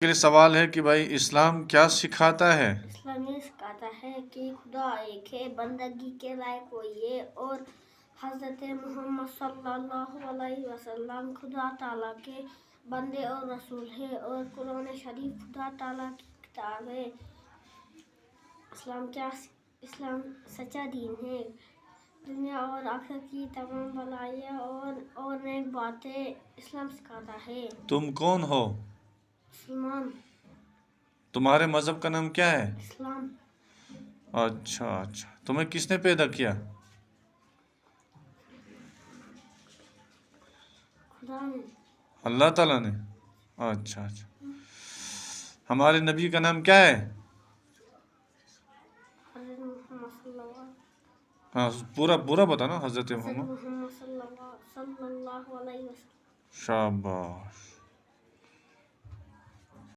کے لیے سوال ہے کہ بھائی اسلام کیا سکھاتا ہے؟ اسلام یہ سکھاتا ہے کہ خدا ایک ہے، بندگی کے لائق وہی ہے، اور حضرت محمد صلی اللہ علیہ وسلم خدا تعالیٰ کے بندے اور رسول ہے، اور قرآن شریف خدا تعالیٰ کی کتاب ہے۔ اسلام سچا دین ہے۔ دنیا اور آخرت کی تمام بھلائیاں اور نیک باتیں اسلام سکھاتا ہے۔ تم کون ہو؟ مسلمان۔ تمہارے مذہب کا نام کیا ہے؟ اسلام۔ اچھا، تمہیں کس نے پیدا کیا؟ خدا نے۔ اللہ تعالیٰ نے۔ اچھا۔ ہمارے نبی کا نام کیا ہے؟ حضرت محمد صلی اللہ ہاں، پورا بتا نا۔ حضرت محمد صلی اللہ علیہ وسلم۔ شاباش۔